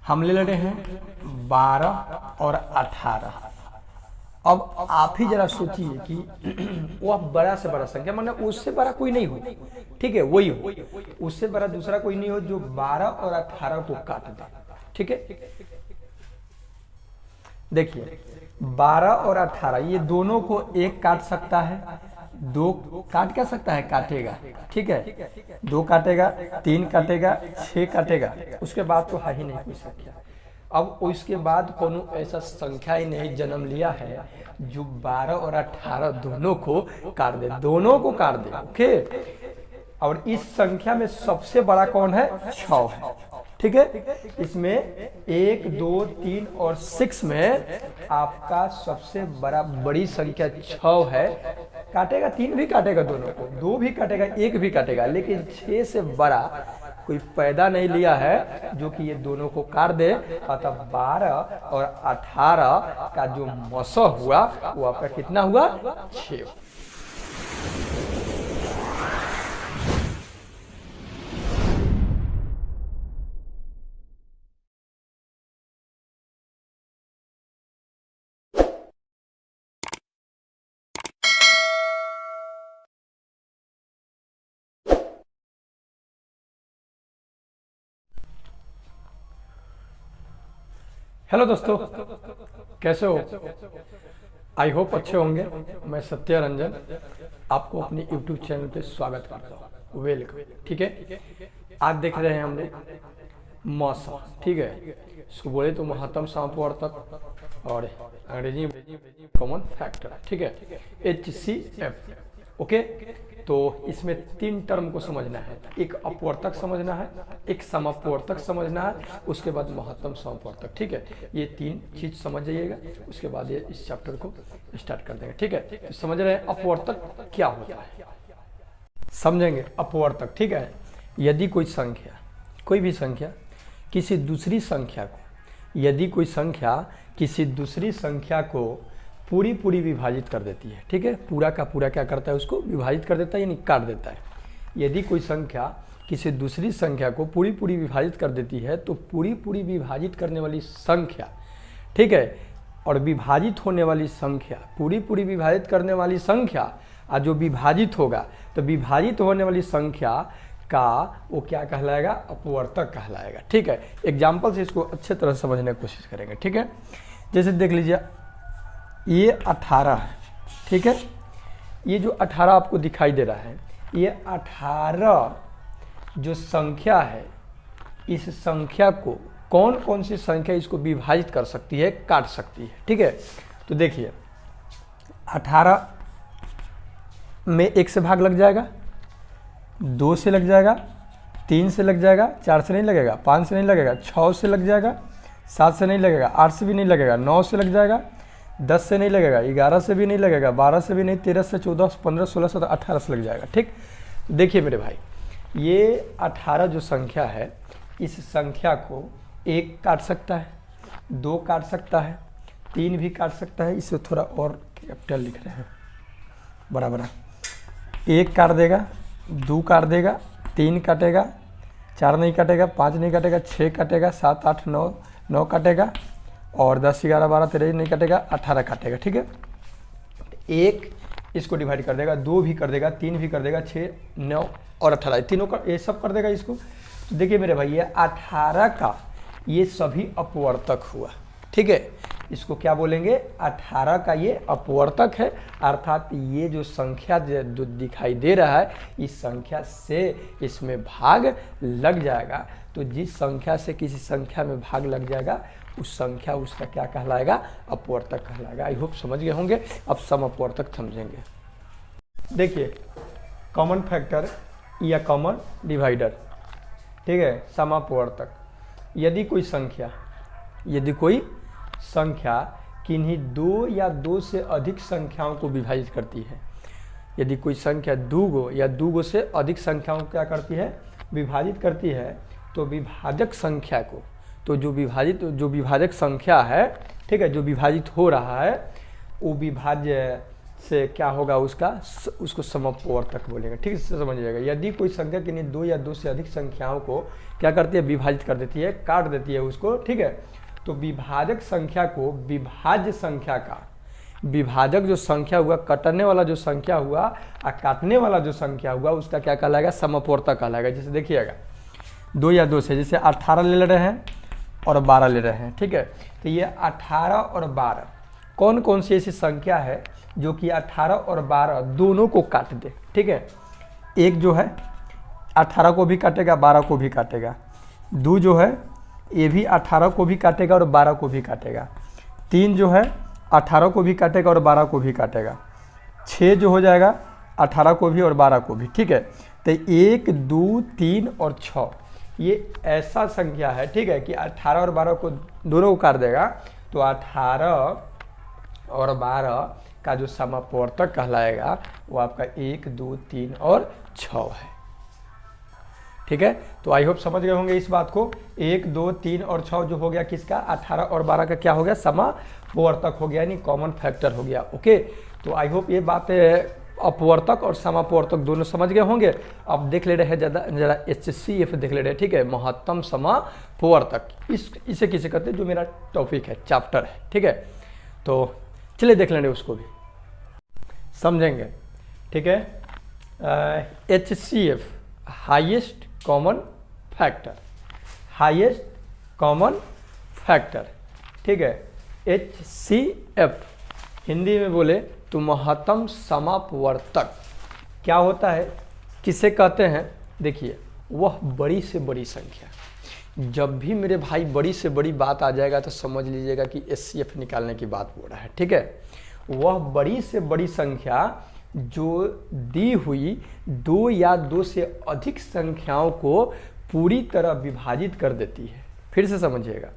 हम ले रहे हैं 12 और 18। अब आप ही जरा सोचिए कि वो आप बड़ा से बड़ा संख्या, मतलब उससे बड़ा कोई नहीं हो, ठीक है, वही हो, उससे बड़ा दूसरा कोई नहीं हो जो 12 और 18 को काट दे। ठीक है, देखिए 12 और 18 ये दोनों को एक काट सकता है, दो काट क्या सकता है, काटेगा। ठीक है, दो काटेगा, तीन काटेगा, 6 काटेगा, उसके बाद तो है ही नहीं कोई संख्या। अब उसके बाद कोनो ऐसा संख्या ही नहीं जन्म लिया है जो 12 और 18 दोनों को काट दे, दोनों को काट दे। ओके, और इस संख्या में सबसे बड़ा कौन है, 6 है। ठीक है, इसमें 1, 2, 3 और 6 में आपका सबसे बड़ी संख्या 6 है। काटेगा, 3 भी काटेगा, दोनों को 2 भी काटेगा, 1 भी काटेगा, लेकिन 6 से बड़ा कोई पैदा नहीं लिया है जो कि ये दोनों को काट दे। अतः 12 और 18 का जो मसौ हुआ वो आपका कितना हुआ, 6। हेलो दोस्तों, कैसे हो? आई होप अच्छे होंगे। मैं सत्य रंजन आपको अपने यूट्यूब चैनल पे स्वागत करता हूँ, वेलकम। ठीक है, आज देख रहे हैं हम लोग मौसम। ठीक है, इसको बोले तो महत्तम समवर्तक और अंग्रेजी कॉमन फैक्टर। ठीक है, HCF। ओके, तो इसमें 3 टर्म को समझना है, एक अपवर्तक समझना है, एक समअपवर्तक समझना है, उसके बाद महत्तम समवर्तक। ठीक है, ये 3 चीज समझ जाइएगा, उसके बाद ये इस चैप्टर को स्टार्ट कर देंगे। ठीक है, तो समझ रहे हैं अपवर्तक क्या होता है, समझेंगे अपवर्तक। ठीक है, यदि कोई संख्या, कोई भी संख्या किसी दूसरी संख्या को, यदि कोई संख्या किसी दूसरी संख्या को पूरी विभाजित कर देती है। ठीक है, पूरा का पूरा क्या करता है, उसको विभाजित कर देता है, यानी काट देता है। यदि कोई संख्या किसी दूसरी संख्या को पूरी विभाजित कर देती है तो पूरी विभाजित करने वाली संख्या, ठीक है, और विभाजित होने वाली संख्या, पूरी विभाजित करने वाली संख्या और जो विभाजित होगा, तो विभाजित होने वाली संख्या का वो क्या कहलाएगा, अपवर्तक कहलाएगा। ठीक है, एग्जाम्पल से इसको अच्छे तरह समझने की कोशिश करेंगे। ठीक है, जैसे देख लीजिए ये 18 है। ठीक है, ये जो 18 आपको दिखाई दे रहा है, ये 18 जो संख्या है, इस संख्या को कौन कौन सी संख्या इसको विभाजित कर सकती है, काट सकती है। ठीक है, तो देखिए 18 में 1 से भाग लग जाएगा, 2 से लग जाएगा, 3 से लग जाएगा, 4 से नहीं लगेगा, 5 से नहीं लगेगा, 6 से लग जाएगा, 7 से नहीं लगेगा, 8 से भी नहीं लगेगा, 9 से लग जाएगा, 10 से नहीं लगेगा, 11 से भी नहीं लगेगा, 12 से भी नहीं, 13 से, 14, 15, 16, 17, 18 से लग जाएगा। ठीक, देखिए मेरे भाई, ये 18 जो संख्या है, इस संख्या को 1 काट सकता है, 2 काट सकता है, 3 भी काट सकता है। इसे थोड़ा और कैपिटल लिख रहे हैं, बराबर। 1 काट देगा, 2 काट देगा, 3 काटेगा, 4 नहीं काटेगा, 5 नहीं काटेगा, 6 काटेगा, 7, 8, 9 काटेगा, और 10, 11, 12, 13 नहीं काटेगा, 18 काटेगा। ठीक है, 1 इसको डिवाइड कर देगा, 2 भी कर देगा, 3 भी कर देगा, 6, 9 और 18 तीनों का ये सब कर देगा इसको। तो देखिए मेरे भाई, ये 18 का ये सभी अपवर्तक हुआ। ठीक है, इसको क्या बोलेंगे, 18 का ये अपवर्तक है, अर्थात ये जो संख्या जो दिखाई दे रहा है, इस संख्या से इसमें भाग लग जाएगा। तो जिस संख्या से किसी संख्या में भाग लग जाएगा, उस संख्या उसका क्या कहलाएगा, अपवर्तक कहलाएगा। आई होप समझ गए होंगे। अब समअपवर्तक समझेंगे। देखिए कॉमन फैक्टर या कॉमन डिवाइडर। ठीक है, समअपवर्तक, यदि कोई संख्या किन्हीं 2 या 2 से अधिक संख्याओं को विभाजित करती है, यदि कोई संख्या 2 या 2 से अधिक संख्याओं को क्या करती है, विभाजित करती है, तो विभाजक संख्या को, तो जो विभाजक संख्या है, ठीक है, जो विभाजित हो रहा है, वो विभाज्य से क्या होगा उसको समपवर्तक बोलेंगे। ठीक से समझिएगा। यदि कोई संख्या किन्हीं दो या दो से अधिक संख्याओं को क्या करती है, विभाजित कर देती है, काट देती है उसको, ठीक है, तो विभाजक संख्या को विभाज्य संख्या का, विभाजक जो संख्या हुआ, कटने वाला जो संख्या हुआ और काटने वाला जो संख्या हुआ, उसका क्या कहलाएगा, समपवर्तक कहलाएगा। जैसे देखिएगा 2 या 2 से, जैसे 18 ले रहे हैं और 12 ले रहे हैं, ठीक है, तो ये 18 और 12 कौन कौन सी ऐसी संख्या है जो कि 18 और 12 दोनों को काट दे। ठीक है, एक जो है 18 को भी काटेगा, 12 को भी काटेगा। 2 जो है ये भी 18 को भी काटेगा और 12 को भी काटेगा। 3 जो है 18 को भी काटेगा और 12 को भी काटेगा। 6 जो हो जाएगा 18 को भी और 12 को भी। ठीक है, तो 1 2 3 और 6 ये ऐसा संख्या है, ठीक है, कि 18 और 12 को दोनों को काट देगा, तो 18 और 12 का जो समपवर्तक कहलाएगा वो आपका 1 2 3 और 6 है। ठीक है, तो आई होप समझ गए होंगे इस बात को। 1 2 3 और 6 जो हो गया किसका, 18 और 12 का क्या हो गया, समपवर्तक हो गया, यानी कॉमन फैक्टर हो गया। ओके, तो आई होप ये बात अपवर्तक और समपवर्तक दोनों समझ गए होंगे। अब देख ले रहे हैं जरा HCF देख ले रहे हैं। ठीक है, महत्तम समपवर्तक, इसे किसे कहते हैं, जो मेरा टॉपिक है, चैप्टर है। ठीक है, तो चलिए देख लेंगे, उसको भी समझेंगे। ठीक है, HCF highest common factor, highest common factor. ठीक है, HCF हिंदी में बोले तो महत्तम समपवर्तक क्या होता है, किसे कहते हैं। देखिए, वह बड़ी से बड़ी संख्या, जब भी मेरे भाई बड़ी से बड़ी बात आ जाएगा तो समझ लीजिएगा कि HCF निकालने की बात हो रहा है। ठीक है, वह बड़ी से बड़ी संख्या जो दी हुई 2 या 2 से अधिक संख्याओं को पूरी तरह विभाजित कर देती है। फिर से समझिएगा,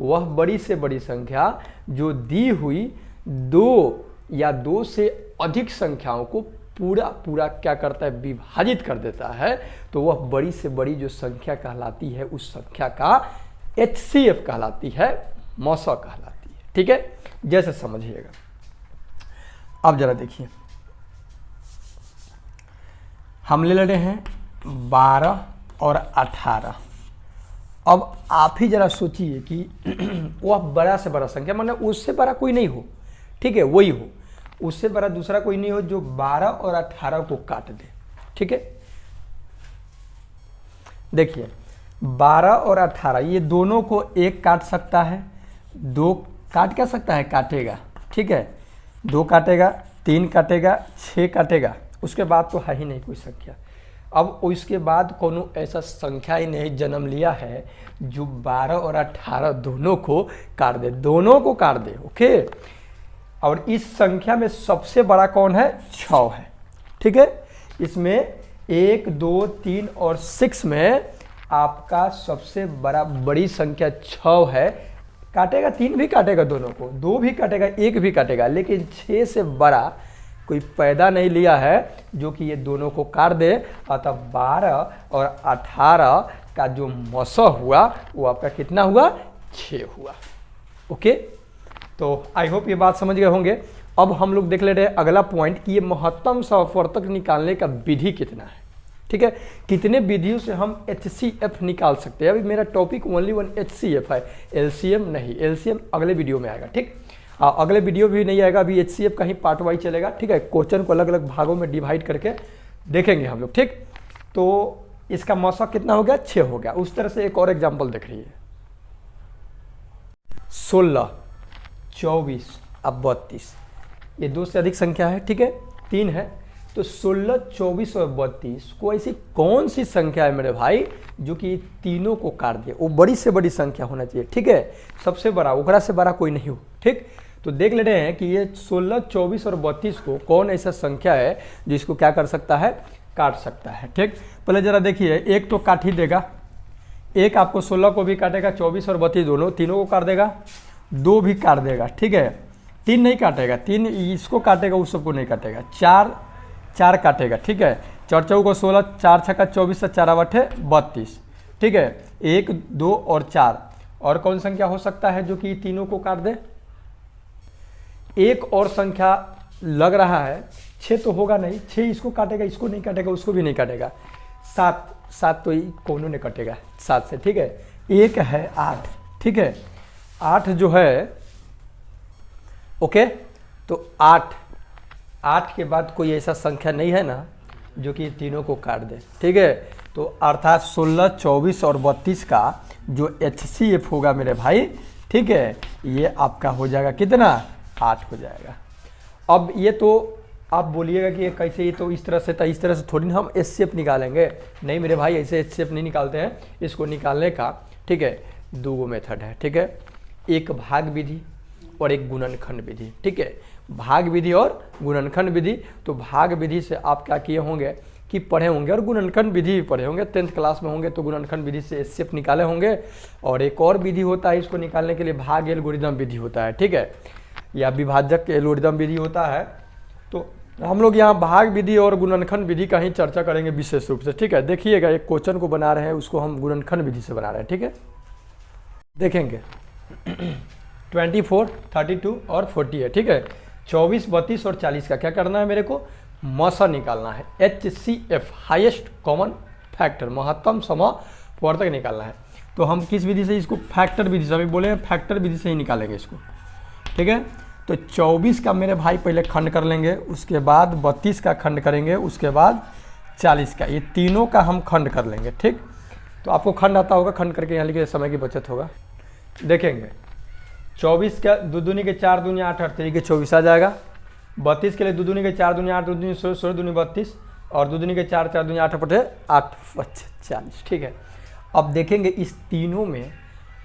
वह बड़ी से बड़ी संख्या जो दी हुई 2 या 2 से अधिक संख्याओं को पूरा क्या करता है, विभाजित कर देता है, तो वह बड़ी से बड़ी जो संख्या कहलाती है, उस संख्या का HCF कहलाती है, मौसा कहलाती है। ठीक है, जैसे समझिएगा। अब जरा देखिए, हम ले रहे हैं 12 और 18। अब आप ही जरा सोचिए कि वह बड़ा से बड़ा संख्या, मतलब उससे बड़ा कोई नहीं हो, ठीक है, वही हो, उससे बड़ा दूसरा कोई नहीं हो जो 12 और 18 को काट दे। ठीक है, देखिए 12 और 18 ये दोनों को एक काट सकता है, 2 काट क्या सकता है, काटेगा। ठीक है, 2 काटेगा, 3 काटेगा, 6 काटेगा, उसके बाद तो है ही नहीं कोई संख्या। अब उसके बाद कोनो ऐसा संख्या ही नहीं जन्म लिया है जो 12 और 18 दोनों को काट दे, दोनों को काट दे। ओके, और इस संख्या में सबसे बड़ा कौन है, 6 है। ठीक है, इसमें 1 2 3 और 6 में आपका सबसे बड़ी संख्या 6 है। काटेगा, 3 भी काटेगा दोनों को, 2 भी काटेगा, 1 भी काटेगा, लेकिन 6 से बड़ा कोई पैदा नहीं लिया है जो कि ये दोनों को काट दे। अतः 12 और 18 का जो मौसा हुआ वो आपका कितना हुआ, 6 हुआ। ओके, तो आई होप ये बात समझ गए होंगे। अब हम लोग देख ले रहे हैं अगला पॉइंट कि ये महत्तम समपवर्तक निकालने का विधि कितना है। ठीक है, कितने विधियों से हम HCF निकाल सकते हैं। अभी मेरा टॉपिक ओनली 1 HCF है, LCM नहीं। LCM अगले वीडियो में आएगा। ठीक, अगले वीडियो भी नहीं आएगा, अभी HCF का ही पार्ट वाइज चलेगा। ठीक है, क्वेश्चन को अलग अलग भागों में डिवाइड करके देखेंगे हम लोग। ठीक, तो इसका मौसा कितना हो गया, 6 हो गया। उस तरह से एक और एग्जाम्पल देख रही है, 16 24 अब 32, ये 2 से अधिक संख्या है। ठीक है, 3 है, तो 16 24 और 32 को ऐसी कौन सी संख्या है मेरे भाई जो कि तीनों को काट दे। वो बड़ी से बड़ी संख्या होना चाहिए। ठीक है, सबसे बड़ा, ओकरा से बड़ा कोई नहीं हो। ठीक, तो देख ले रहे हैं कि ये 16 24 और 32 को कौन ऐसा संख्या है जिसको क्या कर सकता है, काट सकता है। ठीक, पहले जरा देखिए, एक तो काट ही देगा, एक आपको 16 को भी काटेगा, 24 और 32 तीनों को काट देगा, 2 भी काट देगा। ठीक है, 3 नहीं काटेगा, 3 इसको काटेगा, उस सबको नहीं काटेगा, 4 काटेगा। ठीक है, 4 चौको को 16, 4 छक्का 24 से 4 8 32। ठीक है, 1 2 और 4, और कौन संख्या हो सकता है जो कि तीनों को काट दे। एक और संख्या लग रहा है 6 तो होगा नहीं, 6 इसको काटेगा, इसको नहीं काटेगा, उसको भी नहीं काटेगा। 7 7 तो कोनो ने कटेगा 7 से, ठीक है। एक है 8, ठीक है। 8 जो है, ओके, तो 8 के बाद कोई ऐसा संख्या नहीं है ना जो कि तीनों को काट दे, ठीक है। तो अर्थात 16, 24 और 32 का जो HCF होगा मेरे भाई, ठीक है, ये आपका हो जाएगा कितना, 8 हो जाएगा। अब ये तो आप बोलिएगा कि ये कैसे, ये तो इस तरह से था, इस तरह से थोड़ी ना हम HCF निकालेंगे। नहीं मेरे भाई, ऐसे HCF नहीं निकालते हैं। इसको निकालने का, ठीक है, 2 मेथड है, ठीक है। एक भाग विधि और एक गुणनखंड विधि, ठीक है। भाग विधि और गुणनखंड विधि। तो भाग विधि से आप क्या किए होंगे कि पढ़े होंगे, और गुणनखंड विधि भी पढ़े होंगे, 10th क्लास में होंगे तो गुणनखंड विधि से HCF निकाले होंगे। और एक और विधि होता है इसको निकालने के लिए, भाग एल्गोरिदम विधि होता है, ठीक है, या विभाजक एल्गोरिदम विधि होता है। तो हम लोग यहाँ भाग विधि और गुणनखंड विधि का ही चर्चा करेंगे विशेष रूप से, ठीक है। देखिएगा, एक क्वेश्चन को बना रहे हैं, उसको हम गुणनखंड विधि से बना रहे हैं, ठीक है। देखेंगे 24, 32 और 40 है, ठीक है। 24, 32 और 40 का क्या करना है मेरे को, मसा निकालना है। HCF हाईएस्ट कॉमन फैक्टर, महत्तम समवर्तक निकालना है। तो हम किस विधि से इसको, फैक्टर विधि से, अभी बोले फैक्टर विधि से ही निकालेंगे इसको, ठीक है। तो 24 का मेरे भाई पहले खंड कर लेंगे, उसके बाद 32 का खंड करेंगे, उसके बाद 40 का, ये तीनों का हम खंड कर लेंगे, ठीक। तो आपको खंड आता होगा, खंड करके यहाँ लिखे, समय की बचत होगा। देखेंगे 24 का 2 दूनी के 4 दूनी 8, 8 तरीके 24 आ जाएगा। 32 के लिए 2 दूनी के 4 दूनी 8, 2 दूनी 16, 16 दूनी 32 और 2 दूनी के 4, 4 दूनी 8 बटे 8 40, ठीक है। अब देखेंगे इस तीनों में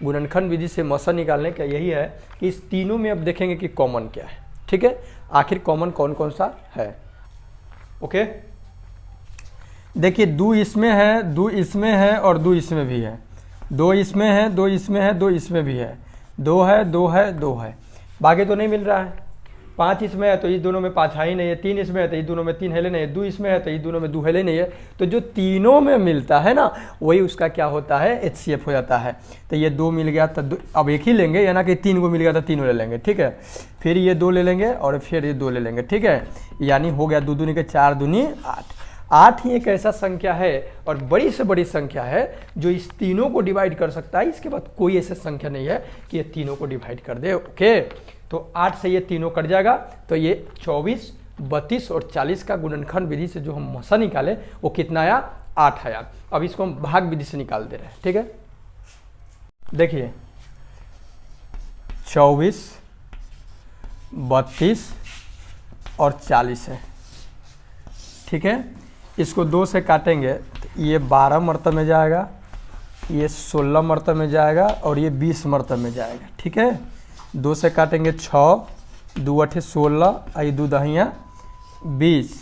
गुणनखंड विधि से मसा निकालने का यही है कि इस तीनों में अब देखेंगे कि कॉमन क्या है, ठीक है। आखिर कॉमन कौन कौन सा है, ओके। देखिए 2 इसमें है, 2 इसमें है और 2 इसमें भी है, 2 इसमें है, 2 इसमें है, 2 इसमें भी है, 2 है, 2 है, 2 है, बाकी तो नहीं मिल रहा है। 5 इसमें है तो इस दोनों में 5 है ही नहीं है, 3 इसमें है तो इस दोनों में 3 हेले नहीं है, 2 इसमें है तो इस दोनों में 2 हेले नहीं है। तो जो तीनों में मिलता है ना, वही उसका क्या होता है, HCF हो जाता है। तो ये 2 मिल गया तो अब एक ही लेंगे, या ना कि 3 को मिल गया तो 3 ले लेंगे, ठीक है। फिर ये 2 ले लेंगे और फिर ये 2 ले लेंगे, ठीक है। यानी हो गया 2 दूनी के 4 दूनी 8। 8 ही एक ऐसा संख्या है और बड़ी से बड़ी संख्या है जो इस तीनों को डिवाइड कर सकता है। इसके बाद कोई ऐसा संख्या नहीं है कि ये तीनों को डिवाइड कर दे, ओके। तो 8 से ये तीनों कट जाएगा, तो ये 24, 32 और 40 का गुणनखंड विधि से जो हम मसा निकाले वो कितना आया, 8 आया। अब इसको हम भाग विधि से निकाल दे रहे हैं, ठीक है। देखिए 24, 32 और 40 है, ठीक है। इसको 2 से काटेंगे तो ये 12 मरतब में जाएगा, ये 16 मरतब में जाएगा और ये 20 मरतब में जाएगा, ठीक है। 2 से काटेंगे 6, 2 अठे 16, आई 2 दहिया 20।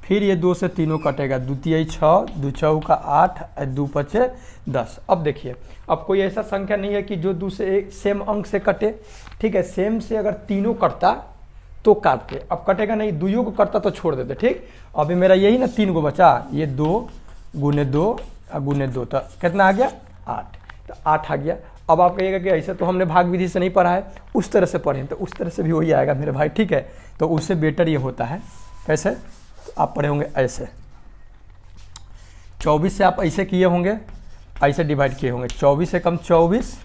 फिर ये 2 से तीनों कटेगा, 2 तिया 6, 2 चौका 8, 2 पचे 10। अब देखिए, अब कोई ऐसा संख्या नहीं है कि जो 2 से एक सेम अंक से कटे, ठीक है। सेम से अगर तीनों कटता तो काटते, अब कटेगा नहीं, 2 को कटता तो छोड़ देते, ठीक। अभी मेरा यही ना 3 को बचा, ये 2 गुने 2 गुने 2 तो कितना आ गया, 8। तो 8 आ गया। अब आप कहिएगा कि ऐसे तो हमने भाग विधि से नहीं पढ़ा है, उस तरह से पढ़ें तो उस तरह से भी वही आएगा मेरे भाई, ठीक है। तो उससे बेटर ये होता है, कैसे, तो आप पढ़े होंगे ऐसे। 24 से आप ऐसे किए होंगे, ऐसे डिवाइड किए होंगे, 24 से कम 24,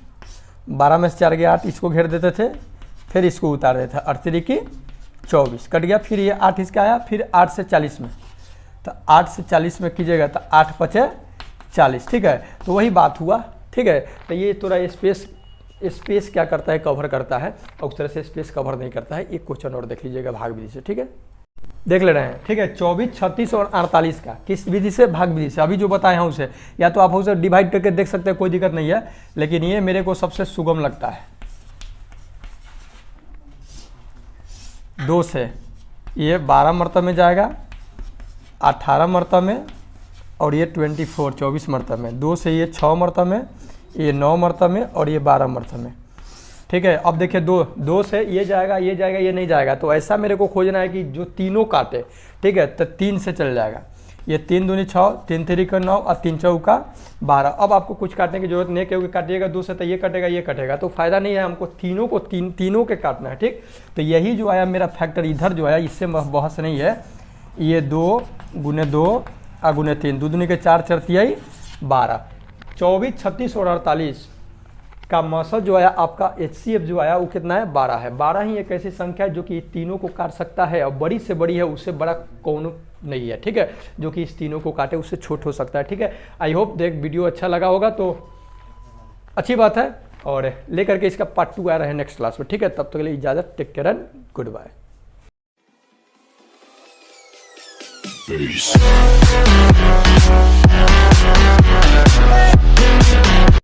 12 में से 4 गया 8, इसको घेर देते थे, फिर इसको उतार देते थे, 8 की 24 कट गया। फिर ये 8 इसका आया, फिर 8 से 40 में, तो 8 से 40 में कीजिएगा तो 8 पचे 40, ठीक है। तो वही बात हुआ, ठीक है। तो ये थोड़ा स्पेस क्या करता है, कवर करता है, और उस तरह से स्पेस कवर नहीं करता है। एक क्वेश्चन और देख लीजिएगा भाग विधि से, ठीक है, देख ले रहे हैं, ठीक है। 24, 36 और 48 का किस विधि से, भाग विधि से। अभी जो बताए हैं उसे, या तो आप उसे डिवाइड करके देख सकते हैं, कोई दिक्कत नहीं है, लेकिन ये मेरे को सबसे सुगम लगता है। 2 से ये 12 मरतब में जाएगा, 18 मरतब में, और ये 24 मरतब में। 2 से ये 6 मरतब में, ये 9 मरतब में और ये 12 मरतब में, ठीक है। अब देखिए 2 से ये जाएगा, ये जाएगा, ये नहीं जाएगा, तो ऐसा मेरे को खोजना है कि जो तीनों काटे, ठीक है। तो 3 से चल जाएगा, ये 3 दूनी 6, 3 3 का 9 और 3 चौका 12। अब आपको कुछ काटने की जरूरत नहीं, क्योंकि काटिएगा 2 से तो ये कटेगा, तो फायदा नहीं है, हमको तीनों के काटना है। ठीक, तो यही जो आया मेरा फैक्टर इधर जो आया, इससे बहस नहीं है। ये 2 गुने 2 और गुने 3, 2 दूनी के 4 4 तिहाई 12, 24 36 और 48 का मौसम जो आया आपका HCF जो आया वो कितना है, 12 है। 12 ही एक ऐसी संख्या है जो कि तीनों को काट सकता है, और बड़ी से बड़ी है, उससे बड़ा कौन नहीं है। ठीक है, जो कि इस तीनों को काटे उससे छोट हो सकता है। ठीक है, आई होप वीडियो अच्छा लगा होगा, तो अच्छी बात है, और लेकर के इसका पार्ट 2 आ रहा है नेक्स्ट क्लास में। ठीक है, तब तक के लिए इजाजत, take care and good bye.